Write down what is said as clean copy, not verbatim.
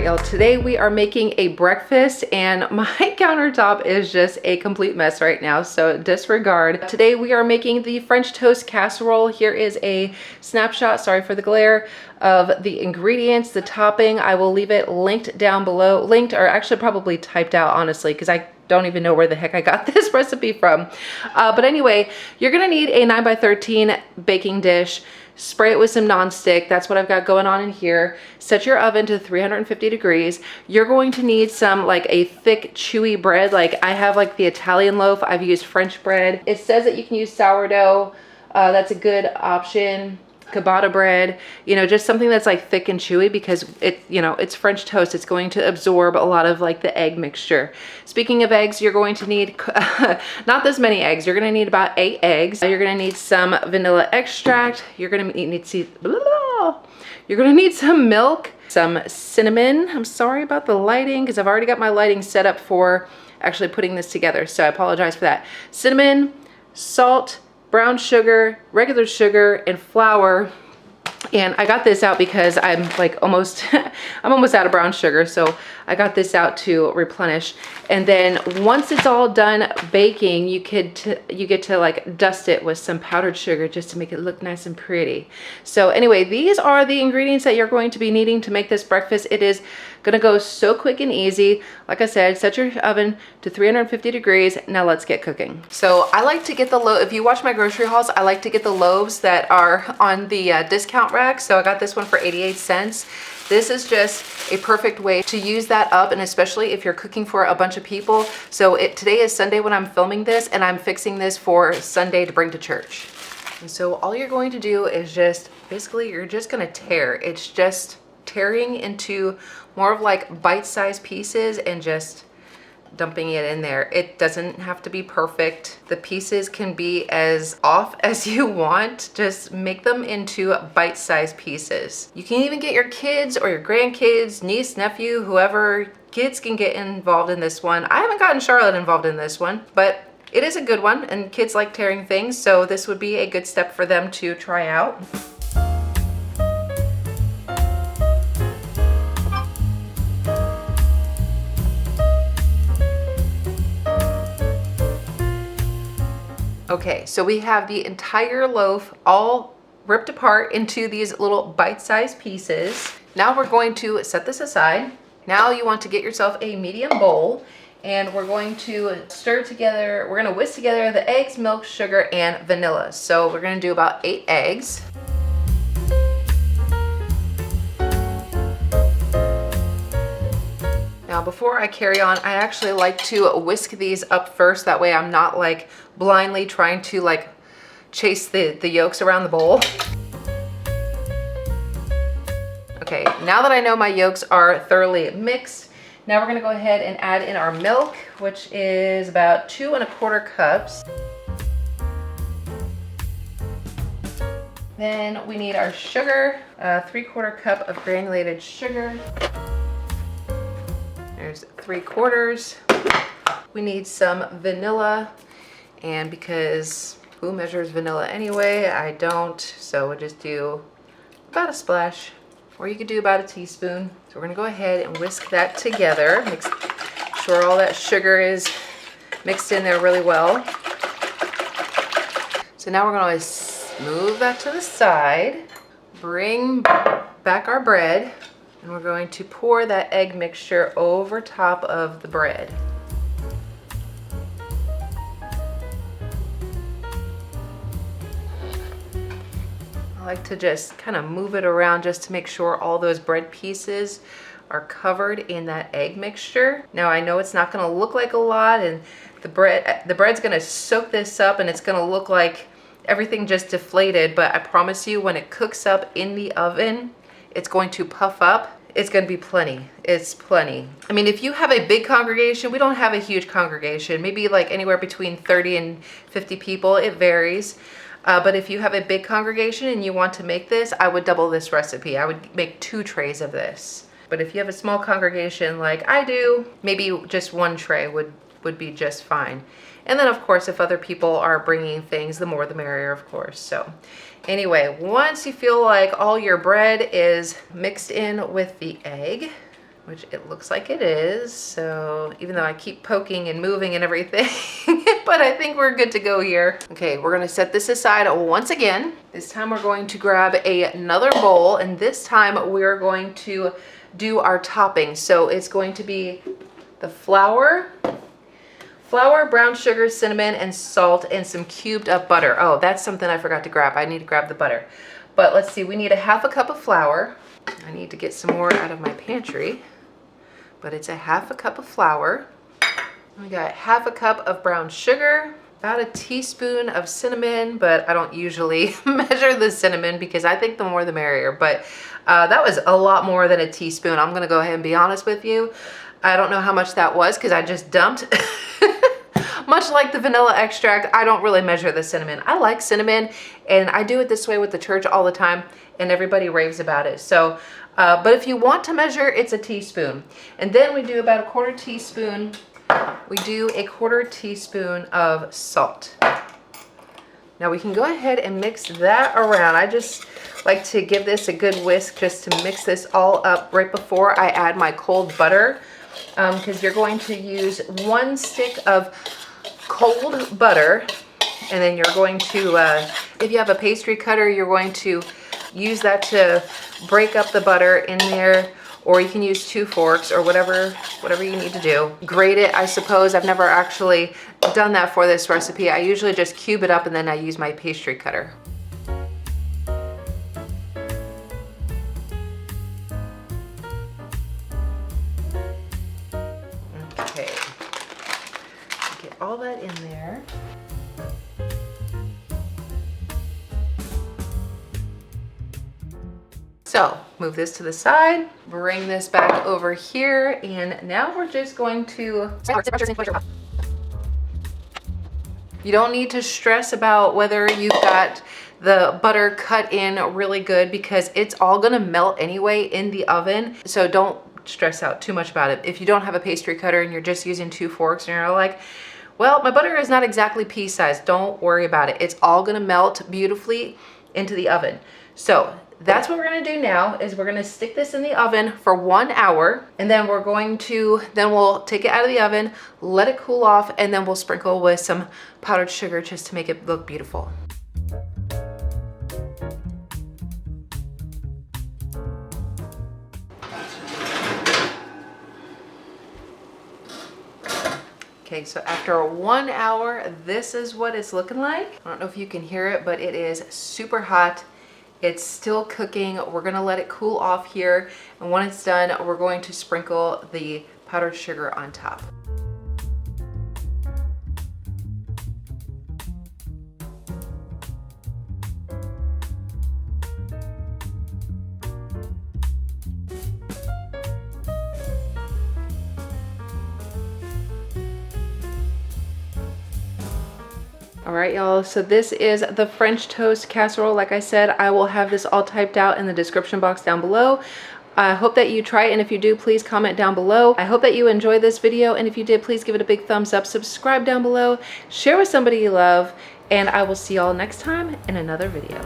y'all, today we are making a breakfast and my countertop is just a complete mess right now, so disregard. Today we are making the French toast casserole. Here is a snapshot, sorry for the glare, of the ingredients, the topping. I will leave it linked down below, linked or actually probably typed out, honestly, because I don't even know where the heck I got this recipe from. But anyway, you're gonna need a 9x13 baking dish. Spray it with some nonstick. That's what I've got going on in here. Set your oven to 350 degrees. You're going to need some like a thick, chewy bread. Like I have like the Italian loaf. I've used French bread. It says that you can use sourdough. That's a good option. Ciabatta bread, you know, just something that's like thick and chewy because it, you know, it's French toast. It's going to absorb a lot of like the egg mixture. Speaking of eggs, you're going to need not this many eggs. You're going to need about 8 eggs. You're going to need some vanilla extract. You're going to need some milk, some cinnamon. I'm sorry about the lighting because I've already got my lighting set up for actually putting this together, so I apologize for that. Cinnamon, salt, brown sugar, regular sugar, and flour. And I got this out because I'm like almost I'm almost out of brown sugar, so I got this out to replenish. And then once it's all done baking, you get to like dust it with some powdered sugar just to make it look nice and pretty. So anyway, these are the ingredients that you're going to be needing to make this breakfast. It is gonna go so quick and easy. Like I said, set your oven to 350 degrees. Now let's get cooking. So I like to get the loaf. If you watch my grocery hauls, I like to get the loaves that are on the discount rack. So I got this one for 88 cents. This is just a perfect way to use that up, and especially if you're cooking for a bunch of people. So today is Sunday when I'm filming this, and I'm fixing this for Sunday to bring to church. And so all you're going to do is just, basically you're just gonna tear. It's just tearing into more of like bite-sized pieces and just dumping it in there. It doesn't have to be perfect. The pieces can be as off as you want. Just make them into bite-sized pieces. You can even get your kids or your grandkids, niece, nephew, whoever. Kids can get involved in this one. I haven't gotten Charlotte involved in this one, but it is a good one and kids like tearing things, so this would be a good step for them to try out. Okay, so we have the entire loaf all ripped apart into these little bite-sized pieces. Now we're going to set this aside. Now you want to get yourself a medium bowl, and we're going to stir together, we're gonna whisk together the eggs, milk, sugar, and vanilla. So we're gonna do about 8 eggs. Now before I carry on, I actually like to whisk these up first. That way I'm not like blindly trying to like chase the yolks around the bowl. Okay, now that I know my yolks are thoroughly mixed, now we're gonna go ahead and add in our milk, which is about 2 1/4 cups. Then we need our sugar, 3/4 cup of granulated sugar. There's 3/4. We need some vanilla, and because who measures vanilla anyway? I don't, so we'll just do about a splash, or you could do about a teaspoon. So we're gonna go ahead and whisk that together. Make sure all that sugar is mixed in there really well. So now we're gonna move that to the side, bring back our bread, and we're going to pour that egg mixture over top of the bread. I like to just kind of move it around just to make sure all those bread pieces are covered in that egg mixture. Now I know it's not gonna look like a lot, and the bread's gonna soak this up, and it's gonna look like everything just deflated, but I promise you when it cooks up in the oven, it's going to puff up. It's going to be plenty. It's plenty. I mean, if you have a big congregation, we don't have a huge congregation, maybe like anywhere between 30 and 50 people, it varies. But if you have a big congregation and you want to make this, I would double this recipe. I would make 2 trays of this. But if you have a small congregation like I do, maybe just 1 tray would be just fine. And then of course, if other people are bringing things, the more the merrier, of course. So anyway, once you feel like all your bread is mixed in with the egg, which it looks like it is. So even though I keep poking and moving and everything, but I think we're good to go here. Okay, we're gonna set this aside once again. This time we're going to grab another bowl, and this time we're going to do our topping. So it's going to be the flour, brown sugar, cinnamon, and salt, and some cubed up butter. Oh, that's something I forgot to grab. I need to grab the butter. But let's see, we need a ½ a cup of flour. I need to get some more out of my pantry, but it's a ½ a cup of flour. We got ½ a cup of brown sugar, about a teaspoon of cinnamon, but I don't usually measure the cinnamon because I think the more the merrier. But that was a lot more than a teaspoon. I'm gonna go ahead and be honest with you. I don't know how much that was because I just dumped. Much like the vanilla extract, I don't really measure the cinnamon. I like cinnamon, and I do it this way with the church all the time, and everybody raves about it. So, but if you want to measure, it's a teaspoon. And then we do about a quarter teaspoon. We do a quarter teaspoon of salt. Now we can go ahead and mix that around. I just like to give this a good whisk just to mix this all up right before I add my cold butter, because you're going to use 1 stick of cold butter, and then you're going to, if you have a pastry cutter, you're going to use that to break up the butter in there, or you can use 2 forks or whatever you need to do. Grate it, I suppose. I've never actually done that for this recipe. I usually just cube it up and then I use my pastry cutter. Okay, get all that in there. So move this to the side, bring this back over here, and now we're just going to, you don't need to stress about whether you've got the butter cut in really good because it's all gonna melt anyway in the oven. So don't stress out too much about it. If you don't have a pastry cutter and you're just using 2 forks and you're like, well, my butter is not exactly pea size, don't worry about it. It's all gonna melt beautifully into the oven. So that's what we're gonna do now, is we're gonna stick this in the oven for 1 hour, and then we're going to, then we'll take it out of the oven, let it cool off, and then we'll sprinkle with some powdered sugar just to make it look beautiful. Okay, so after 1 hour, this is what it's looking like. I don't know if you can hear it, but it is super hot. It's still cooking. We're gonna let it cool off here. And when it's done, we're going to sprinkle the powdered sugar on top. All right, y'all, so this is the French toast casserole. Like I said, I will have this all typed out in the description box down below. I hope that you try it, and if you do, please comment down below. I hope that you enjoyed this video, and if you did, please give it a big thumbs up, subscribe down below, share with somebody you love, and I will see y'all next time in another video.